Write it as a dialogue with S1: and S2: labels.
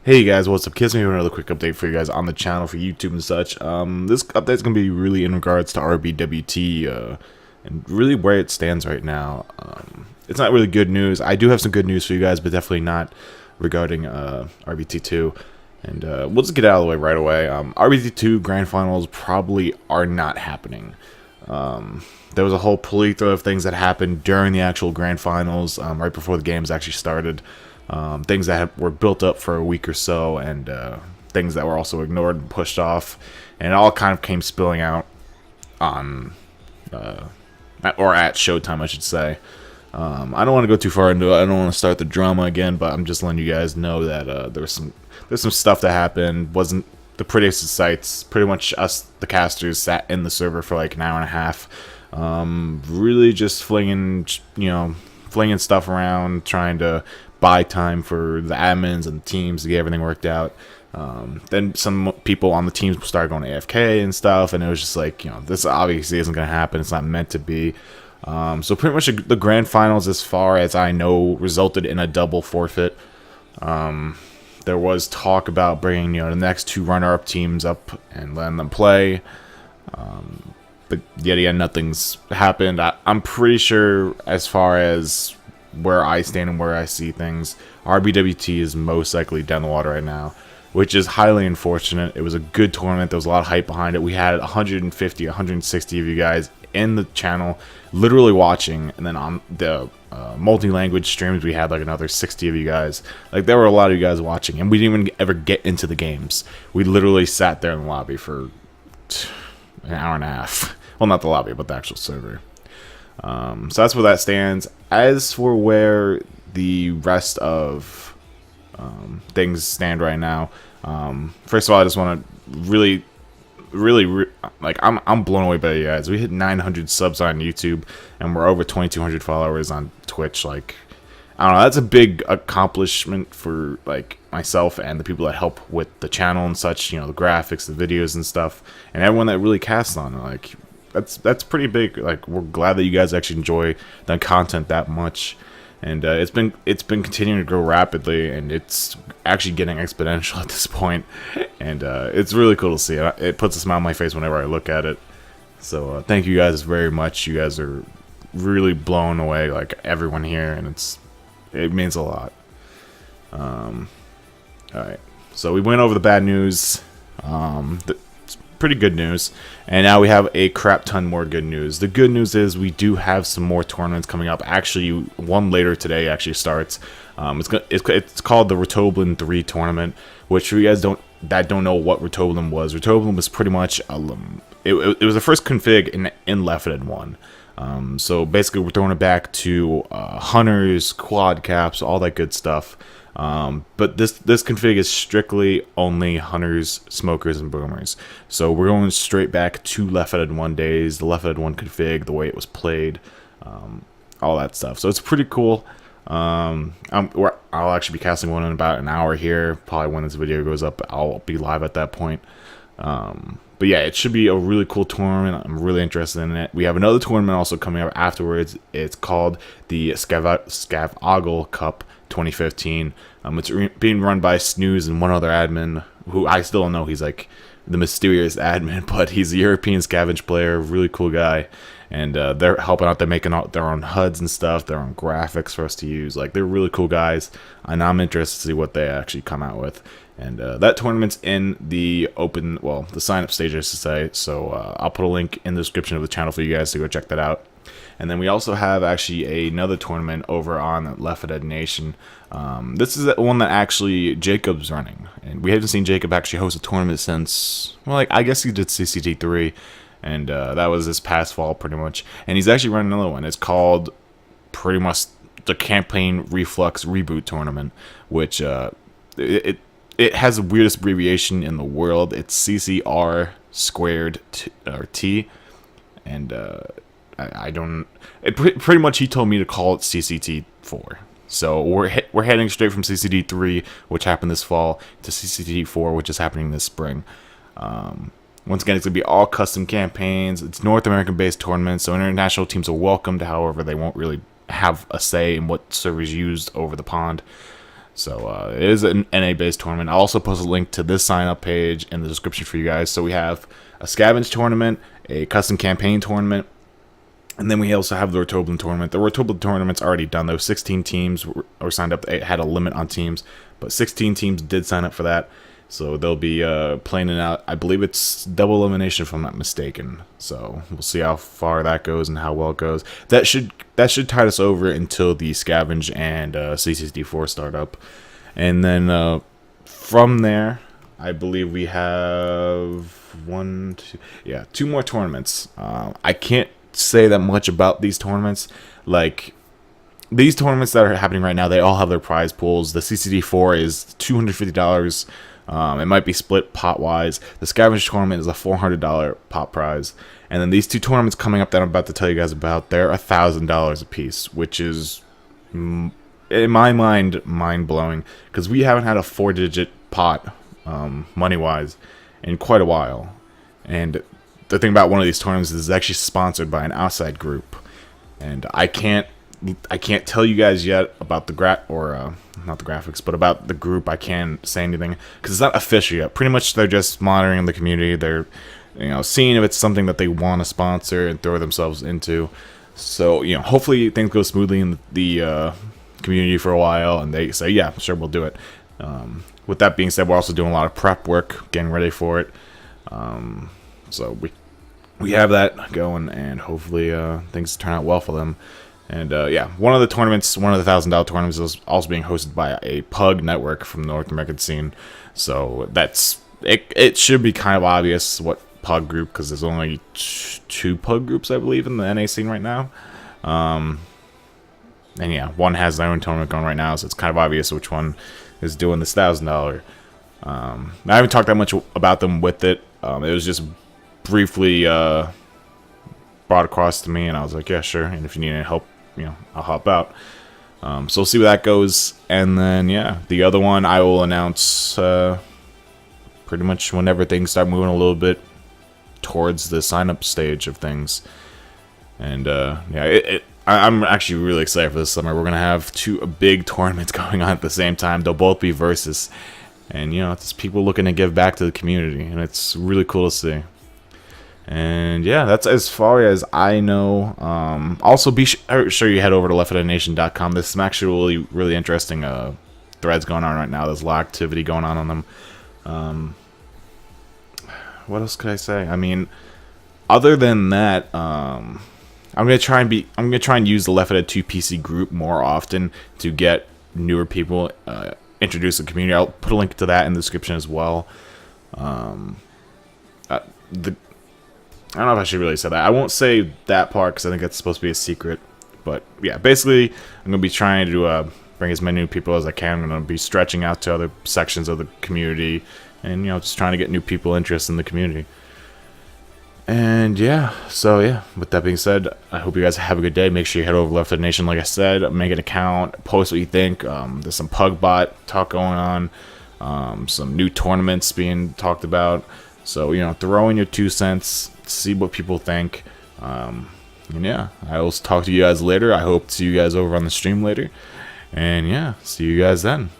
S1: Hey guys, what's up? Kissme here with another quick update for you guys on the channel for YouTube and such. This update is going to be really in regards to RBWT and really where it stands right now. It's not really good news. I do have some good news for you guys, but definitely not regarding RBT2. And we'll just get out of the way right away. RBT2 Grand Finals probably are not happening. There was a whole plethora of things that happened during the actual Grand Finals, right before the games actually started. Things that were built up for a week or so, and things that were also ignored and pushed off, and it all kind of came spilling out on, or at Showtime, I should say. I don't want to go too far into it. I don't want to start the drama again, but I'm just letting you guys know that there's some stuff that happened. Wasn't the prettiest of sights. Pretty much us, the casters, sat in the server for like an hour and a half, really just flinging stuff around, trying to buy time for the admins and the teams to get everything worked out. Then some people on the teams started going AFK and stuff, and it was just like, this obviously isn't going to happen. It's not meant to be. So pretty much the grand finals, as far as I know, resulted in a double forfeit. There was talk about bringing the next two runner-up teams up and letting them play. But yet again, nothing's happened. I'm pretty sure, as far as where I stand and where I see things, RBWT is most likely down the water right now, which is highly unfortunate. It was a good tournament. There was a lot of hype behind it. We had 150, 160 of you guys in the channel literally watching, and then on the multi-language streams we had like another 60 of you guys. Like, there were a lot of you guys watching, and we didn't even ever get into the games. We literally sat there in the lobby for an hour and a half. Well, not the lobby, but the actual server. So that's where that stands. As for where the rest of things stand right now, first of all, I just want to really, I'm blown away by you guys. We hit 900 subs on YouTube, and we're over 2,200 followers on Twitch. Like, I don't know, that's a big accomplishment for like myself and the people that help with the channel and such. The graphics, the videos and stuff, and everyone that really casts on it. Like, that's pretty big. Like, we're glad that you guys actually enjoy the content that much, and it's been continuing to grow rapidly, and it's actually getting exponential at this point, and it's really cool to see. It puts a smile on my face whenever I look at it. So thank you guys very much. You guys are really blown away, like everyone here, and it means a lot. All right, so we went over the bad news. Pretty good news, and now we have a crap ton more good news. The good news is we do have some more tournaments coming up. Actually, one later today actually starts. It's called the Rotoblin 3 tournament, which for you guys that don't know what Rotoblin was. Rotoblin was pretty much it was the first config in Left 4 Dead 1. So basically, we're throwing it back to hunters, quad caps, all that good stuff. But this config is strictly only hunters, smokers, and boomers. So we're going straight back to Left 4 Dead 1 days, the Left 4 Dead 1 config, the way it was played, all that stuff. So it's pretty cool. I'll actually be casting one in about an hour here. Probably when this video goes up, I'll be live at that point. But yeah, it should be a really cool tournament. I'm really interested in it. We have another tournament also coming up afterwards. It's called the Scavoggle Cup 2015. It's being run by Snooze and one other admin, who I still don't know. He's like the mysterious admin, but he's a European scavenge player, really cool guy. And they're helping out. They're making their own HUDs and stuff, their own graphics for us to use. Like, they're really cool guys, and I'm interested to see what they actually come out with. And that tournament's in the the sign-up stage, I should say. So I'll put a link in the description of the channel for you guys to go check that out. And then we also have actually another tournament over on Left 4 Dead Nation. This is the one that actually Jacob's running, and we haven't seen Jacob actually host a tournament since, well, like, I guess he did CCT3, and that was this past fall pretty much. And he's actually running another one. It's called pretty much the Campaign Reflux Reboot Tournament, which it has the weirdest abbreviation in the world. It's CCR squared T, and I don't. Pretty much he told me to call it CCT4. So we're heading straight from CCT3, which happened this fall, to CCT4, which is happening this spring. Once again, it's going to be all custom campaigns. It's North American-based tournaments, so international teams are welcomed. However, they won't really have a say in what servers used over the pond. So it is an NA-based tournament. I'll also post a link to this sign-up page in the description for you guys. So we have a scavenge tournament, a custom campaign tournament, and then we also have the Rotoblin tournament. The Rotoblin tournament's already done, though. 16 teams were signed up. It had a limit on teams, but 16 teams did sign up for that. So they'll be playing it out. I believe it's double elimination, if I'm not mistaken. So we'll see how far that goes and how well it goes. That should tide us over until the Scavenge and CCD4 start up. And then from there, I believe we have two more tournaments. I can't say that much about these tournaments. Like, these tournaments that are happening right now, they all have their prize pools. The CCD4 is $250. It might be split pot-wise. The Scavenge tournament is a $400 pot prize. And then these two tournaments coming up that I'm about to tell you guys about, they're $1,000 a piece, which is, in my mind, mind-blowing. Because we haven't had a 4-digit pot, money-wise, in quite a while. And the thing about one of these tournaments is it's actually sponsored by an outside group. And I can't tell you guys yet about the not the graphics, but about the group. I can't say anything because it's not official yet. Pretty much they're just monitoring the community. They're, seeing if it's something that they want to sponsor and throw themselves into. So, hopefully things go smoothly in the community for a while, and they say, yeah, sure, we'll do it. With that being said, we're also doing a lot of prep work, getting ready for it. So we have that going, and hopefully things turn out well for them. And one of the tournaments, one of the $1,000 tournaments, is also being hosted by a pug network from the North American scene. So that's it. It should be kind of obvious what pug group, because there's only 2 pug groups, I believe, in the NA scene right now. And yeah, one has their own tournament going right now, so it's kind of obvious which one is doing this $1,000. I haven't talked that much about them with it. It was just briefly brought across to me, and I was like, yeah, sure. And if you need any help, I'll help out. So we'll see where that goes. And then, yeah, the other one I will announce pretty much whenever things start moving a little bit towards the sign-up stage of things. And, I'm actually really excited for this summer. We're going to have 2 big tournaments going on at the same time. They'll both be versus. And, it's people looking to give back to the community. And it's really cool to see. And yeah, that's as far as I know. Also, be sure you head over to L4D2.com. There's some actually really interesting threads going on right now. There's a lot of activity going on them. What else could I say? I mean, other than that, I'm gonna try and use the L4D2 PC group more often to get newer people introduced to the community. I'll put a link to that in the description as well. I don't know if I should really say that. I won't say that part because I think that's supposed to be a secret. But yeah, basically, I'm going to be trying to bring as many new people as I can. I'm going to be stretching out to other sections of the community and, just trying to get new people interested in the community. And yeah, so yeah, with that being said, I hope you guys have a good day. Make sure you head over to Left of the Nation, like I said. Make an account, post what you think. There's some Pugbot talk going on, some new tournaments being talked about. So, throw in your 2 cents, see what people think. And yeah, I will talk to you guys later. I hope to see you guys over on the stream later. And yeah, see you guys then.